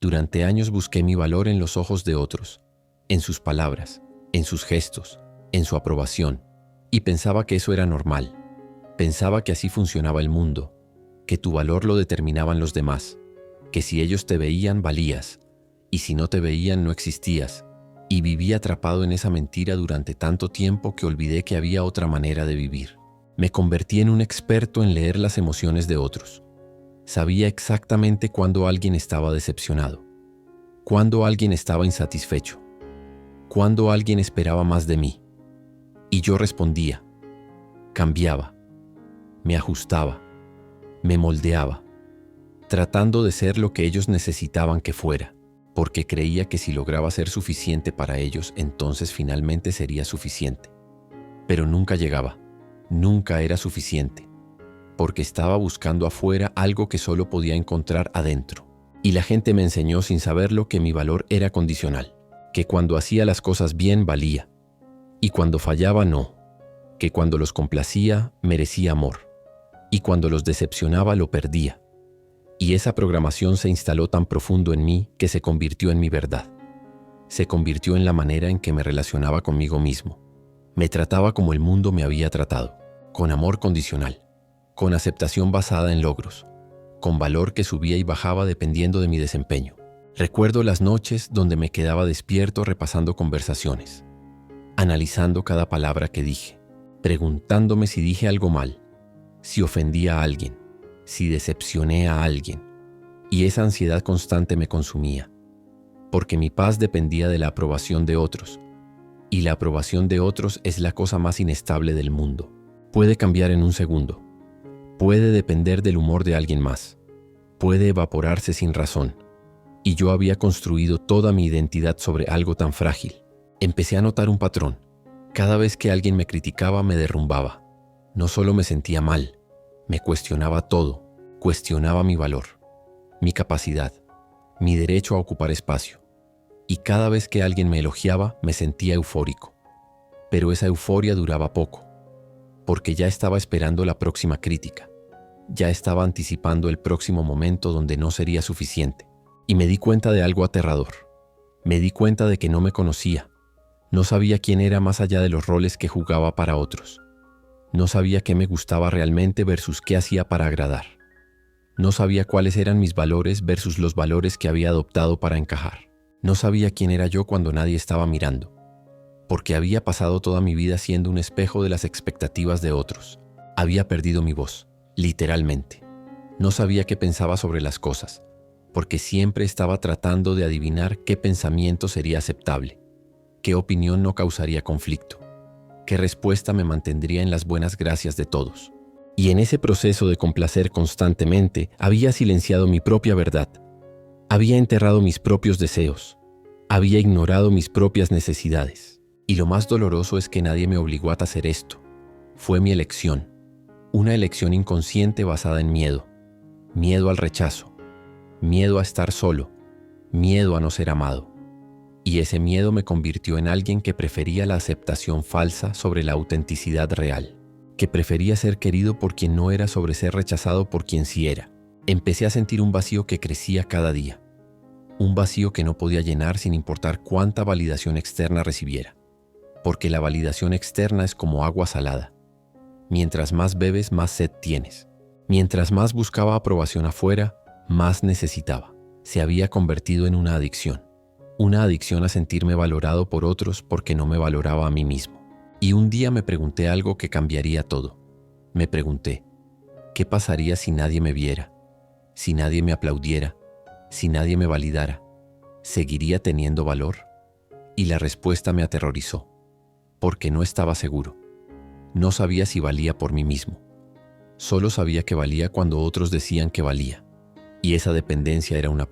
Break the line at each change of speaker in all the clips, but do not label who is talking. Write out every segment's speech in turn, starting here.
Durante años busqué mi valor en los ojos de otros, en sus palabras, en sus gestos, en su aprobación, y pensaba que eso era normal. Pensaba que así funcionaba el mundo, que tu valor lo determinaban los demás, que si ellos te veían valías, y si no te veían no existías, y viví atrapado en esa mentira durante tanto tiempo que olvidé que había otra manera de vivir. Me convertí en un experto en leer las emociones de otros. Sabía exactamente cuándo alguien estaba decepcionado, cuándo alguien estaba insatisfecho, cuándo alguien esperaba más de mí. Y yo respondía, cambiaba, me ajustaba, me moldeaba, tratando de ser lo que ellos necesitaban que fuera, porque creía que si lograba ser suficiente para ellos, entonces finalmente sería suficiente. Pero nunca llegaba, nunca era suficiente, porque estaba buscando afuera algo que solo podía encontrar adentro. Y la gente me enseñó sin saberlo que mi valor era condicional, que cuando hacía las cosas bien valía, y cuando fallaba no, que cuando los complacía merecía amor, y cuando los decepcionaba lo perdía. Y esa programación se instaló tan profundo en mí que se convirtió en mi verdad. Se convirtió en la manera en que me relacionaba conmigo mismo. Me trataba como el mundo me había tratado, con amor condicional, con aceptación basada en logros, con valor que subía y bajaba dependiendo de mi desempeño. Recuerdo las noches donde me quedaba despierto repasando conversaciones, analizando cada palabra que dije, preguntándome si dije algo mal, si ofendí a alguien, si decepcioné a alguien. Y esa ansiedad constante me consumía, porque mi paz dependía de la aprobación de otros, y la aprobación de otros es la cosa más inestable del mundo. Puede cambiar en un segundo, puede depender del humor de alguien más, puede evaporarse sin razón, y yo había construido toda mi identidad sobre algo tan frágil. Empecé a notar un patrón. Cada vez que alguien me criticaba me derrumbaba. No solo me sentía mal, me cuestionaba todo, cuestionaba mi valor, mi capacidad, mi derecho a ocupar espacio. Y cada vez que alguien me elogiaba me sentía eufórico. Pero esa euforia duraba poco, porque ya estaba esperando la próxima crítica. Ya estaba anticipando el próximo momento donde no sería suficiente. Y me di cuenta de algo aterrador. Me di cuenta de que no me conocía. No sabía quién era más allá de los roles que jugaba para otros. No sabía qué me gustaba realmente versus qué hacía para agradar. No sabía cuáles eran mis valores versus los valores que había adoptado para encajar. No sabía quién era yo cuando nadie estaba mirando, porque había pasado toda mi vida siendo un espejo de las expectativas de otros. Había perdido mi voz, literalmente. No sabía qué pensaba sobre las cosas, porque siempre estaba tratando de adivinar qué pensamiento sería aceptable, qué opinión no causaría conflicto, qué respuesta me mantendría en las buenas gracias de todos. Y en ese proceso de complacer constantemente, había silenciado mi propia verdad, había enterrado mis propios deseos, había ignorado mis propias necesidades. Y lo más doloroso es que nadie me obligó a hacer esto. Fue mi elección, una elección inconsciente basada en miedo, miedo al rechazo, miedo a estar solo, miedo a no ser amado. Y ese miedo me convirtió en alguien que prefería la aceptación falsa sobre la autenticidad real, que prefería ser querido por quien no era sobre ser rechazado por quien sí era. Empecé a sentir un vacío que crecía cada día, un vacío que no podía llenar sin importar cuánta validación externa recibiera, porque la validación externa es como agua salada. Mientras más bebes, más sed tienes. Mientras más buscaba aprobación afuera, más necesitaba. Se había convertido en una adicción a sentirme valorado por otros porque no me valoraba a mí mismo. Y un día me pregunté algo que cambiaría todo. Me pregunté, ¿qué pasaría si nadie me viera? Si nadie me aplaudiera, si nadie me validara, ¿seguiría teniendo valor? Y la respuesta me aterrorizó, porque no estaba seguro. No sabía si valía por mí mismo. Solo sabía que valía cuando otros decían que valía. Y esa dependencia era una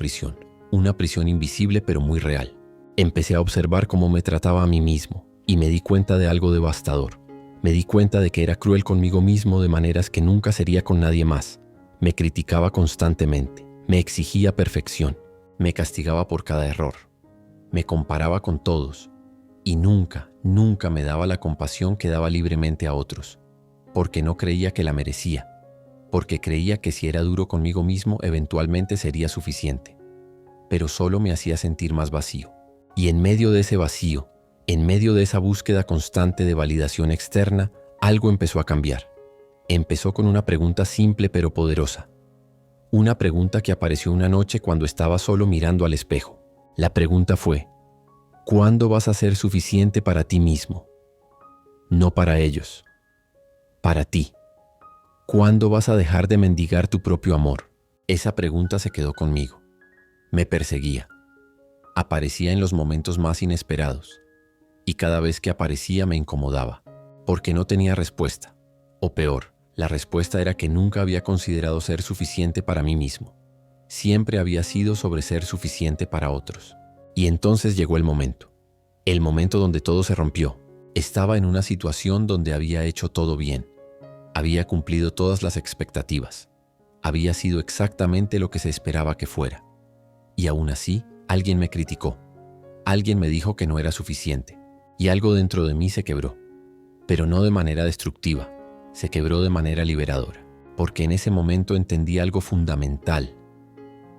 prisión invisible pero muy real. Empecé a observar cómo me trataba a mí mismo y me di cuenta de algo devastador. Me di cuenta de que era cruel conmigo mismo de maneras que nunca sería con nadie más. Me criticaba constantemente, me exigía perfección, me castigaba por cada error, me comparaba con todos y nunca me daba la compasión que daba libremente a otros, porque no creía que la merecía, porque creía que si era duro conmigo mismo eventualmente sería suficiente. pero solo me hacía sentir más vacío. Y en medio de ese vacío, en medio de esa búsqueda constante de validación externa, algo empezó a cambiar. Empezó con una pregunta simple pero poderosa. Una pregunta que apareció una noche cuando estaba solo mirando al espejo. La pregunta fue: ¿cuándo vas a ser suficiente para ti mismo? No para ellos. Para ti. ¿Cuándo vas a dejar de mendigar tu propio amor? Esa pregunta se quedó conmigo. Me perseguía. Aparecía en los momentos más inesperados. Y cada vez que aparecía me incomodaba, porque no tenía respuesta. O peor, la respuesta era que nunca había considerado ser suficiente para mí mismo. Siempre había sido sobre ser suficiente para otros. Y entonces llegó el momento donde todo se rompió. Estaba en una situación donde había hecho todo bien. Había cumplido todas las expectativas. Había sido exactamente lo que se esperaba que fuera. Y aún así, alguien me criticó. Alguien me dijo que no era suficiente. Y algo dentro de mí se quebró. Pero no de manera destructiva. Se quebró de manera liberadora. Porque en ese momento entendí algo fundamental.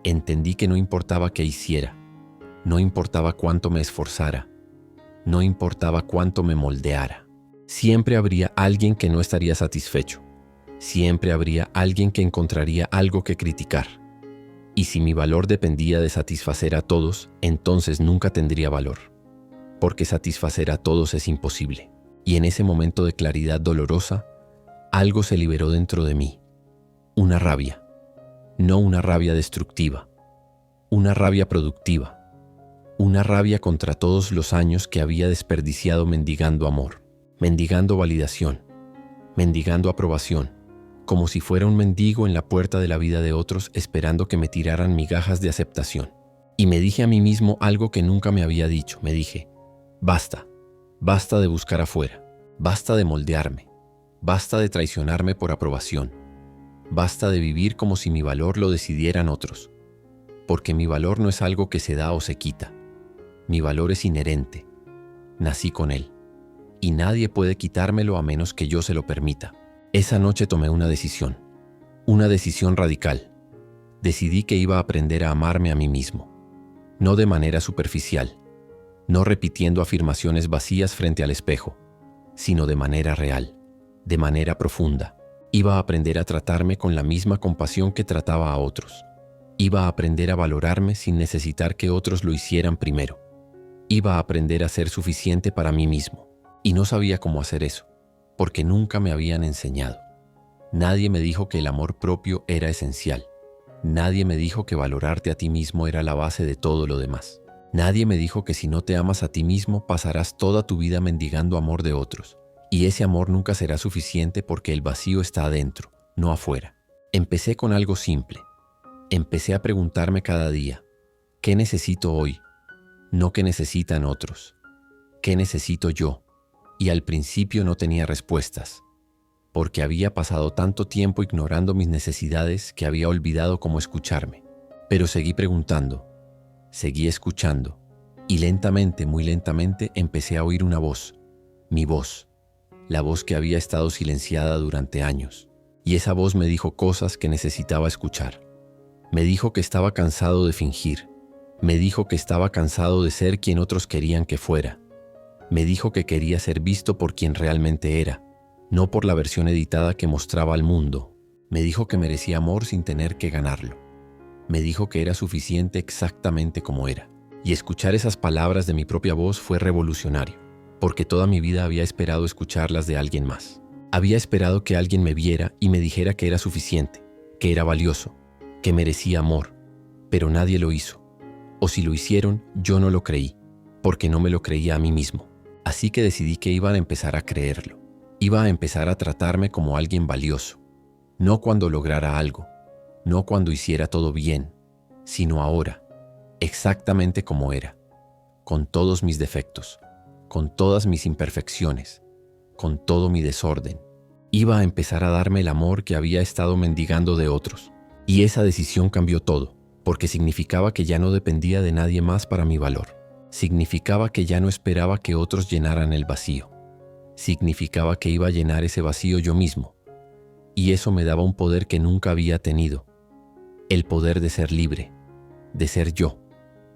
Entendí que no importaba qué hiciera. No importaba cuánto me esforzara. No importaba cuánto me moldeara. Siempre habría alguien que no estaría satisfecho. Siempre habría alguien que encontraría algo que criticar. Y si mi valor dependía de satisfacer a todos, entonces nunca tendría valor. Porque satisfacer a todos es imposible. Y en ese momento de claridad dolorosa, algo se liberó dentro de mí. Una rabia. No una rabia destructiva. Una rabia productiva. Una rabia contra todos los años que había desperdiciado mendigando amor, mendigando validación, mendigando aprobación, como si fuera un mendigo en la puerta de la vida de otros esperando que me tiraran migajas de aceptación. Y me dije a mí mismo algo que nunca me había dicho. Me dije: basta, basta de buscar afuera, basta de moldearme, basta de traicionarme por aprobación, basta de vivir como si mi valor lo decidieran otros, porque mi valor no es algo que se da o se quita. Mi valor es inherente. Nací con él. Y nadie puede quitármelo a menos que yo se lo permita. Esa noche tomé una decisión radical. Decidí que iba a aprender a amarme a mí mismo. No de manera superficial, no repitiendo afirmaciones vacías frente al espejo, sino de manera real, de manera profunda. Iba a aprender a tratarme con la misma compasión que trataba a otros. Iba a aprender a valorarme sin necesitar que otros lo hicieran primero. Iba a aprender a ser suficiente para mí mismo. Y no sabía cómo hacer eso, porque nunca me habían enseñado. Nadie me dijo que el amor propio era esencial. Nadie me dijo que valorarte a ti mismo era la base de todo lo demás. Nadie me dijo que si no te amas a ti mismo, pasarás toda tu vida mendigando amor de otros. Y ese amor nunca será suficiente porque el vacío está adentro, no afuera. Empecé con algo simple. Empecé a preguntarme cada día: ¿qué necesito hoy? No qué necesitan otros. ¿Qué necesito yo? Y al principio no tenía respuestas, porque había pasado tanto tiempo ignorando mis necesidades que había olvidado cómo escucharme. Pero seguí preguntando, seguí escuchando, y lentamente, muy lentamente, empecé a oír una voz, mi voz, la voz que había estado silenciada durante años. Y esa voz me dijo cosas que necesitaba escuchar. Me dijo que estaba cansado de fingir. Me dijo que estaba cansado de ser quien otros querían que fuera. Me dijo que quería ser visto por quien realmente era, no por la versión editada que mostraba al mundo. Me dijo que merecía amor sin tener que ganarlo. Me dijo que era suficiente exactamente como era. Y escuchar esas palabras de mi propia voz fue revolucionario, porque toda mi vida había esperado escucharlas de alguien más. Había esperado que alguien me viera y me dijera que era suficiente, que era valioso, que merecía amor, pero nadie lo hizo. O si lo hicieron, yo no lo creí, porque no me lo creía a mí mismo. Así que decidí que iba a empezar a creerlo. Iba a empezar a tratarme como alguien valioso. No cuando lograra algo, no cuando hiciera todo bien, sino ahora, exactamente como era, con todos mis defectos, con todas mis imperfecciones, con todo mi desorden. Iba a empezar a darme el amor que había estado mendigando de otros. Y esa decisión cambió todo, porque significaba que ya no dependía de nadie más para mi valor. Significaba que ya no esperaba que otros llenaran el vacío. Significaba que iba a llenar ese vacío yo mismo. Y eso me daba un poder que nunca había tenido. El poder de ser libre, de ser yo,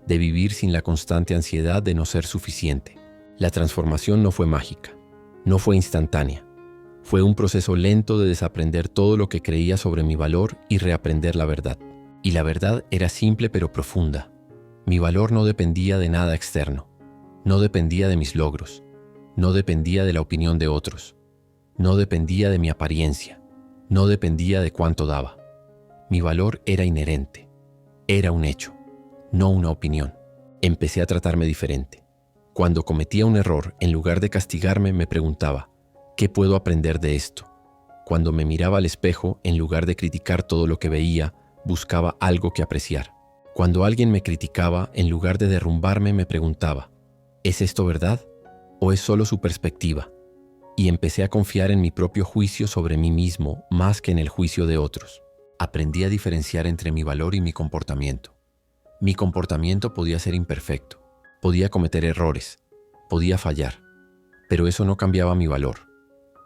de vivir sin la constante ansiedad de no ser suficiente. La transformación no fue mágica, no fue instantánea. Fue un proceso lento de desaprender todo lo que creía sobre mi valor y reaprender la verdad. Y la verdad era simple pero profunda. Mi valor no dependía de nada externo, no dependía de mis logros, no dependía de la opinión de otros, no dependía de mi apariencia, no dependía de cuánto daba. Mi valor era inherente, era un hecho, no una opinión. Empecé a tratarme diferente. Cuando cometía un error, en lugar de castigarme, me preguntaba, ¿qué puedo aprender de esto? Cuando me miraba al espejo, en lugar de criticar todo lo que veía, buscaba algo que apreciar. Cuando alguien me criticaba, en lugar de derrumbarme, me preguntaba, ¿es esto verdad? ¿O es solo su perspectiva? Y empecé a confiar en mi propio juicio sobre mí mismo más que en el juicio de otros. Aprendí a diferenciar entre mi valor y mi comportamiento. Mi comportamiento podía ser imperfecto, podía cometer errores, podía fallar, pero eso no cambiaba mi valor.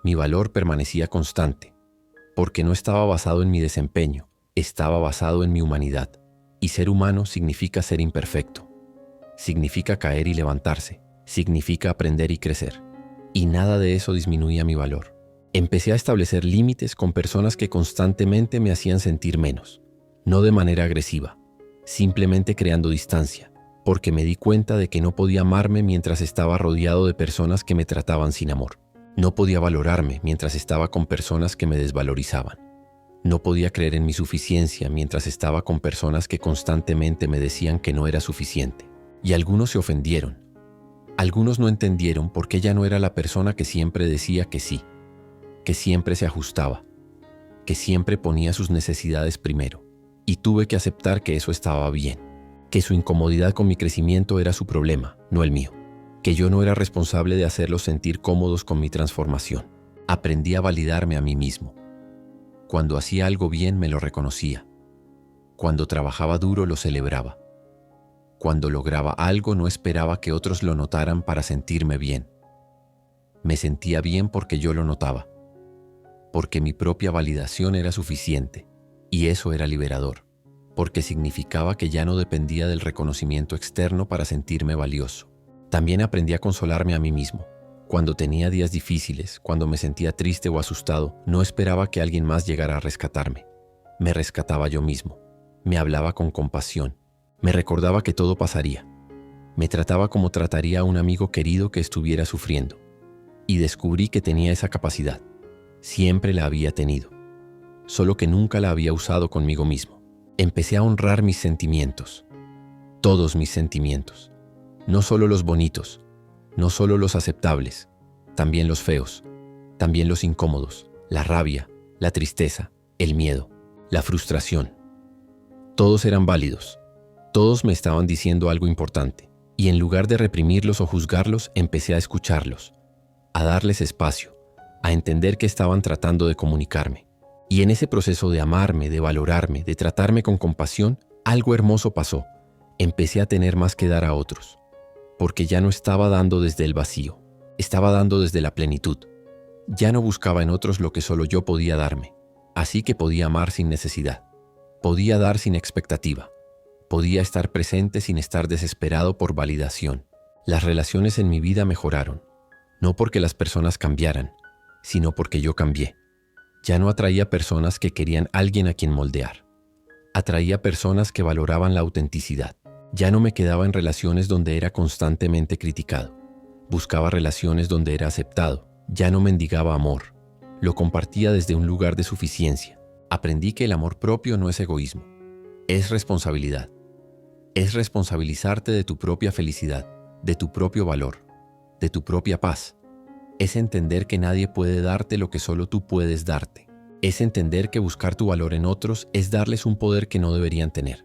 Mi valor permanecía constante, porque no estaba basado en mi desempeño, estaba basado en mi humanidad. Y ser humano significa ser imperfecto, significa caer y levantarse, significa aprender y crecer. Y nada de eso disminuía mi valor. Empecé a establecer límites con personas que constantemente me hacían sentir menos, no de manera agresiva, simplemente creando distancia, porque me di cuenta de que no podía amarme mientras estaba rodeado de personas que me trataban sin amor. No podía valorarme mientras estaba con personas que me desvalorizaban. No podía creer en mi suficiencia mientras estaba con personas que constantemente me decían que no era suficiente. Y algunos se ofendieron. Algunos no entendieron por qué ya no era la persona que siempre decía que sí, que siempre se ajustaba, que siempre ponía sus necesidades primero. Y tuve que aceptar que eso estaba bien, que su incomodidad con mi crecimiento era su problema, no el mío, que yo no era responsable de hacerlos sentir cómodos con mi transformación. Aprendí a validarme a mí mismo. Cuando hacía algo bien me lo reconocía. Cuando trabajaba duro lo celebraba. Cuando lograba algo no esperaba que otros lo notaran para sentirme bien. Me sentía bien porque yo lo notaba, porque mi propia validación era suficiente, y eso era liberador, porque significaba que ya no dependía del reconocimiento externo para sentirme valioso. También aprendí a consolarme a mí mismo. Cuando tenía días difíciles, cuando me sentía triste o asustado, no esperaba que alguien más llegara a rescatarme. Me rescataba yo mismo. Me hablaba con compasión. Me recordaba que todo pasaría. Me trataba como trataría a un amigo querido que estuviera sufriendo. Y descubrí que tenía esa capacidad. Siempre la había tenido. Solo que nunca la había usado conmigo mismo. Empecé a honrar mis sentimientos. Todos mis sentimientos. No solo los bonitos. No solo los aceptables, también los feos, también los incómodos, la rabia, la tristeza, el miedo, la frustración. Todos eran válidos, todos me estaban diciendo algo importante, y en lugar de reprimirlos o juzgarlos, empecé a escucharlos, a darles espacio, a entender que estaban tratando de comunicarme. Y en ese proceso de amarme, de valorarme, de tratarme con compasión, algo hermoso pasó. Empecé a tener más que dar a otros. Porque ya no estaba dando desde el vacío, estaba dando desde la plenitud. Ya no buscaba en otros lo que solo yo podía darme, así que podía amar sin necesidad, podía dar sin expectativa, podía estar presente sin estar desesperado por validación. Las relaciones en mi vida mejoraron, no porque las personas cambiaran, sino porque yo cambié. Ya no atraía personas que querían alguien a quien moldear, atraía personas que valoraban la autenticidad. Ya no me quedaba en relaciones donde era constantemente criticado. Buscaba relaciones donde era aceptado. Ya no mendigaba amor. Lo compartía desde un lugar de suficiencia. Aprendí que el amor propio no es egoísmo. Es responsabilidad. Es responsabilizarte de tu propia felicidad, de tu propio valor, de tu propia paz. Es entender que nadie puede darte lo que solo tú puedes darte. Es entender que buscar tu valor en otros es darles un poder que no deberían tener.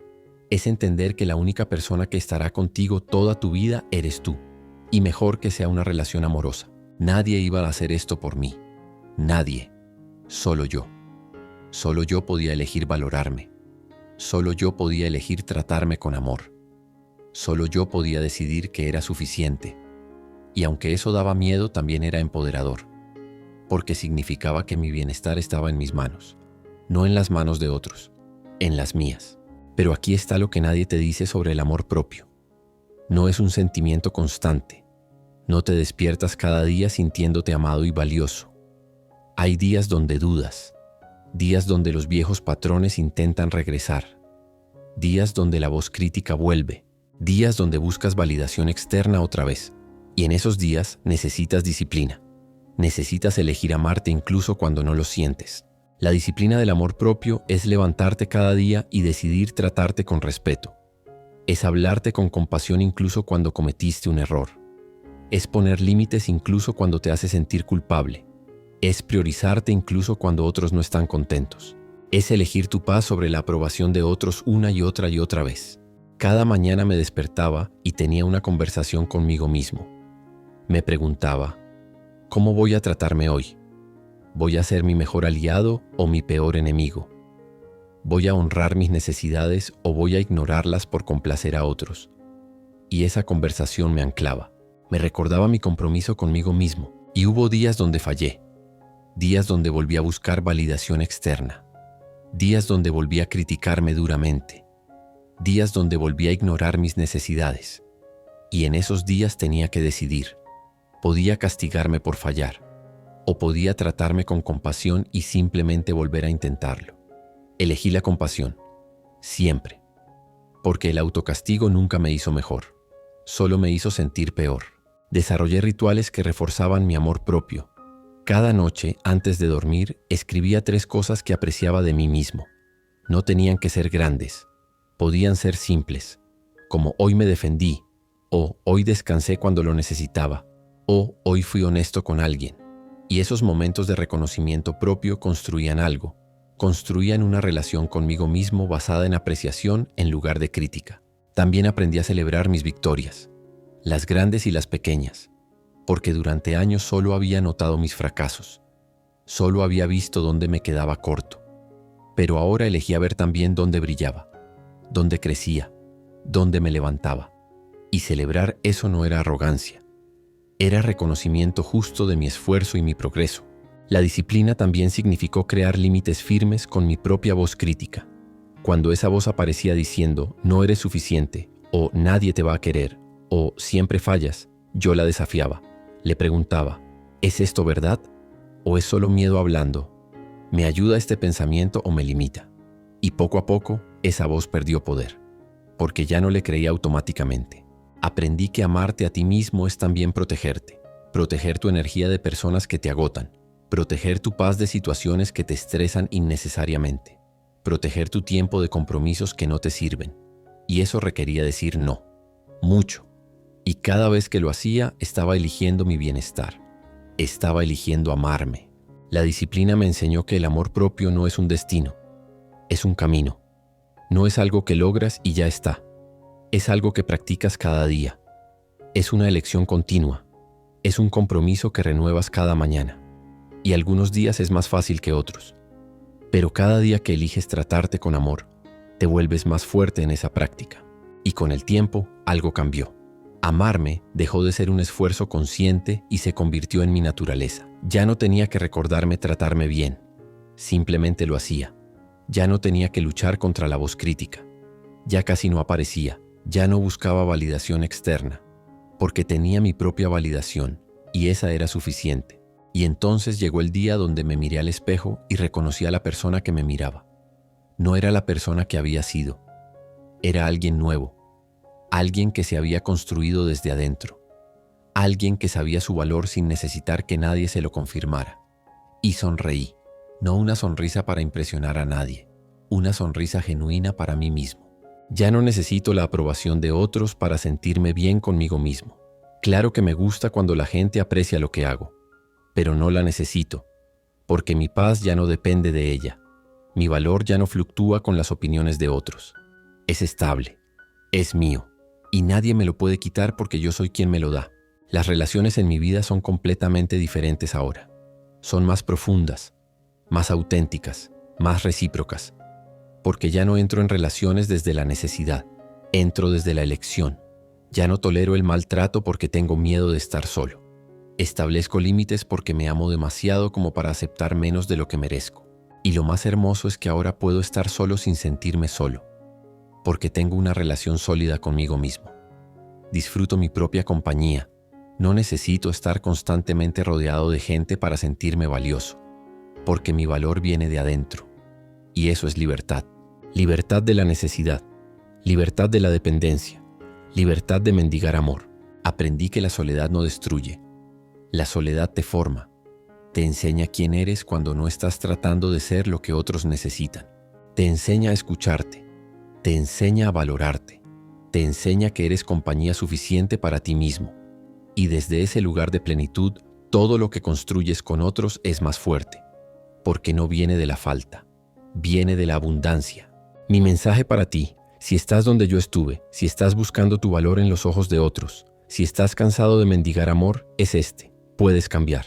Es entender que la única persona que estará contigo toda tu vida eres tú. Y mejor que sea una relación amorosa. Nadie iba a hacer esto por mí. Nadie. Solo yo. Solo yo podía elegir valorarme. Solo yo podía elegir tratarme con amor. Solo yo podía decidir que era suficiente. Y aunque eso daba miedo, también era empoderador. Porque significaba que mi bienestar estaba en mis manos. No en las manos de otros. En las mías. Pero aquí está lo que nadie te dice sobre el amor propio. No es un sentimiento constante. No te despiertas cada día sintiéndote amado y valioso. Hay días donde dudas, días donde los viejos patrones intentan regresar, días donde la voz crítica vuelve, días donde buscas validación externa otra vez. Y en esos días necesitas disciplina. Necesitas elegir amarte incluso cuando no lo sientes. La disciplina del amor propio es levantarte cada día y decidir tratarte con respeto. Es hablarte con compasión incluso cuando cometiste un error. Es poner límites incluso cuando te hace sentir culpable. Es priorizarte incluso cuando otros no están contentos. Es elegir tu paz sobre la aprobación de otros una y otra vez. Cada mañana me despertaba y tenía una conversación conmigo mismo. Me preguntaba, ¿cómo voy a tratarme hoy? ¿Voy a ser mi mejor aliado o mi peor enemigo? ¿Voy a honrar mis necesidades o voy a ignorarlas por complacer a otros? Y esa conversación me anclaba. Me recordaba mi compromiso conmigo mismo. Y hubo días donde fallé. Días donde volví a buscar validación externa. Días donde volví a criticarme duramente. Días donde volví a ignorar mis necesidades. Y en esos días tenía que decidir. Podía castigarme por fallar, o podía tratarme con compasión y simplemente volver a intentarlo. Elegí la compasión, siempre, porque el autocastigo nunca me hizo mejor, solo me hizo sentir peor. Desarrollé rituales que reforzaban mi amor propio. Cada noche, antes de dormir, escribía 3 cosas que apreciaba de mí mismo. No tenían que ser grandes, podían ser simples, como hoy me defendí, o hoy descansé cuando lo necesitaba, o hoy fui honesto con alguien. Y esos momentos de reconocimiento propio construían algo. Construían una relación conmigo mismo basada en apreciación en lugar de crítica. También aprendí a celebrar mis victorias, las grandes y las pequeñas, porque durante años solo había notado mis fracasos. Solo había visto dónde me quedaba corto. Pero ahora elegí a ver también dónde brillaba, dónde crecía, dónde me levantaba. Y celebrar eso no era arrogancia. Era reconocimiento justo de mi esfuerzo y mi progreso. La disciplina también significó crear límites firmes con mi propia voz crítica. Cuando esa voz aparecía diciendo, no eres suficiente, o nadie te va a querer, o siempre fallas, yo la desafiaba. Le preguntaba, ¿es esto verdad? ¿O es solo miedo hablando? ¿Me ayuda este pensamiento o me limita? Y poco a poco, esa voz perdió poder, porque ya no le creía automáticamente. Aprendí que amarte a ti mismo es también protegerte. Proteger tu energía de personas que te agotan. Proteger tu paz de situaciones que te estresan innecesariamente. Proteger tu tiempo de compromisos que no te sirven. Y eso requería decir no. Mucho. Y cada vez que lo hacía, estaba eligiendo mi bienestar. Estaba eligiendo amarme. La disciplina me enseñó que el amor propio no es un destino. Es un camino. No es algo que logras y ya está. Es algo que practicas cada día. Es una elección continua. Es un compromiso que renuevas cada mañana. Y algunos días es más fácil que otros. Pero cada día que eliges tratarte con amor, te vuelves más fuerte en esa práctica. Y con el tiempo, algo cambió. Amarme dejó de ser un esfuerzo consciente y se convirtió en mi naturaleza. Ya no tenía que recordarme tratarme bien. Simplemente lo hacía. Ya no tenía que luchar contra la voz crítica. Ya casi no aparecía. Ya no buscaba validación externa, porque tenía mi propia validación y esa era suficiente. Y entonces llegó el día donde me miré al espejo y reconocí a la persona que me miraba. No era la persona que había sido, era alguien nuevo, alguien que se había construido desde adentro, alguien que sabía su valor sin necesitar que nadie se lo confirmara. Y sonreí, no una sonrisa para impresionar a nadie, una sonrisa genuina para mí mismo. Ya no necesito la aprobación de otros para sentirme bien conmigo mismo. Claro que me gusta cuando la gente aprecia lo que hago, pero no la necesito, porque mi paz ya no depende de ella. Mi valor ya no fluctúa con las opiniones de otros. Es estable, es mío, y nadie me lo puede quitar porque yo soy quien me lo da. Las relaciones en mi vida son completamente diferentes ahora. Son más profundas, más auténticas, más recíprocas. Porque ya no entro en relaciones desde la necesidad, entro desde la elección. Ya no tolero el maltrato porque tengo miedo de estar solo. Establezco límites porque me amo demasiado como para aceptar menos de lo que merezco. Y lo más hermoso es que ahora puedo estar solo sin sentirme solo, porque tengo una relación sólida conmigo mismo. disfruto mi propia compañía. No necesito estar constantemente rodeado de gente para sentirme valioso, porque mi valor viene de adentro. Y eso es libertad. Libertad de la necesidad, libertad de la dependencia, libertad de mendigar amor. Aprendí que la soledad no destruye. La soledad te forma, te enseña quién eres cuando no estás tratando de ser lo que otros necesitan. Te enseña a escucharte, te enseña a valorarte, te enseña que eres compañía suficiente para ti mismo. Y desde ese lugar de plenitud, todo lo que construyes con otros es más fuerte, porque no viene de la falta, viene de la abundancia. Mi mensaje para ti, si estás donde yo estuve, si estás buscando tu valor en los ojos de otros, si estás cansado de mendigar amor, es este: puedes cambiar,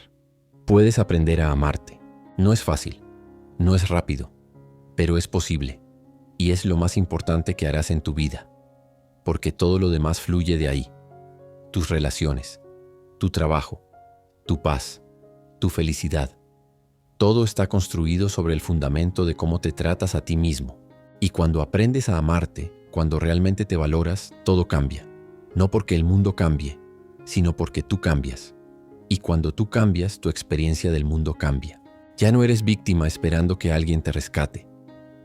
puedes aprender a amarte. No es fácil, no es rápido, pero es posible, y es lo más importante que harás en tu vida, porque todo lo demás fluye de ahí. Tus relaciones, tu trabajo, tu paz, tu felicidad. Todo está construido sobre el fundamento de cómo te tratas a ti mismo. Y cuando aprendes a amarte, cuando realmente te valoras, todo cambia. No porque el mundo cambie, sino porque tú cambias. Y cuando tú cambias, tu experiencia del mundo cambia. Ya no eres víctima esperando que alguien te rescate.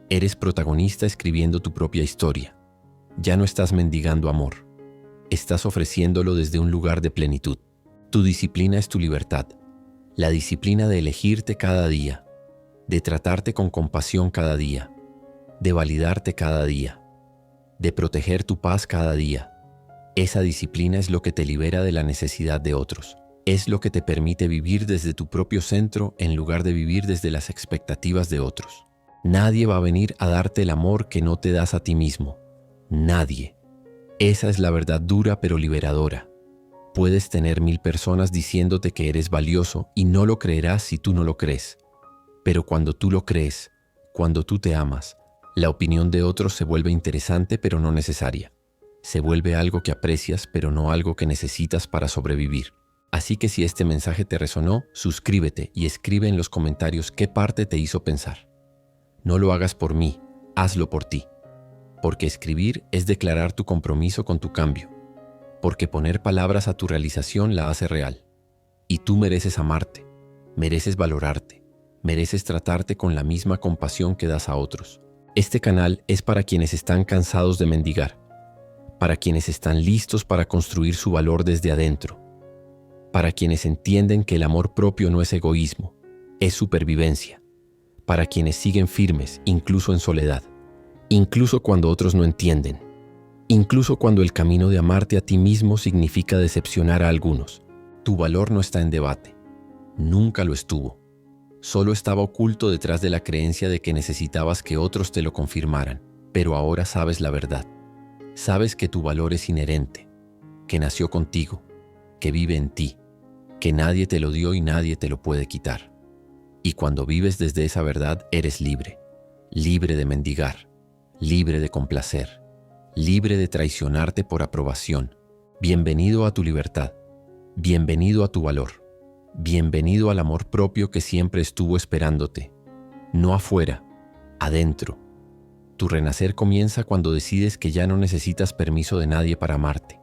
Eres protagonista escribiendo tu propia historia. Ya no estás mendigando amor. Estás ofreciéndolo desde un lugar de plenitud. Tu disciplina es tu libertad. La disciplina de elegirte cada día, de tratarte con compasión cada día, de validarte cada día, de proteger tu paz cada día. Esa disciplina es lo que te libera de la necesidad de otros. Es lo que te permite vivir desde tu propio centro en lugar de vivir desde las expectativas de otros. Nadie va a venir a darte el amor que no te das a ti mismo. Nadie. Esa es la verdad dura pero liberadora. Puedes tener 1000 personas diciéndote que eres valioso y no lo creerás si tú no lo crees. Pero cuando tú lo crees, cuando tú te amas, la opinión de otros se vuelve interesante pero no necesaria. Se vuelve algo que aprecias pero no algo que necesitas para sobrevivir. Así que si este mensaje te resonó, suscríbete y escribe en los comentarios qué parte te hizo pensar. No lo hagas por mí, hazlo por ti. Porque escribir es declarar tu compromiso con tu cambio. Porque poner palabras a tu realización la hace real. Y tú mereces amarte, mereces valorarte, mereces tratarte con la misma compasión que das a otros. Este canal es para quienes están cansados de mendigar, para quienes están listos para construir su valor desde adentro, para quienes entienden que el amor propio no es egoísmo, es supervivencia, para quienes siguen firmes incluso en soledad, incluso cuando otros no entienden, incluso cuando el camino de amarte a ti mismo significa decepcionar a algunos. Tu valor no está en debate, nunca lo estuvo. Solo estaba oculto detrás de la creencia de que necesitabas que otros te lo confirmaran, pero ahora sabes la verdad. Sabes que tu valor es inherente, que nació contigo, que vive en ti, que nadie te lo dio y nadie te lo puede quitar. Y cuando vives desde esa verdad, eres libre, libre de mendigar, libre de complacer, libre de traicionarte por aprobación. Bienvenido a tu libertad, bienvenido a tu valor, bienvenido al amor propio que siempre estuvo esperándote. No afuera, adentro. Tu renacer comienza cuando decides que ya no necesitas permiso de nadie para amarte.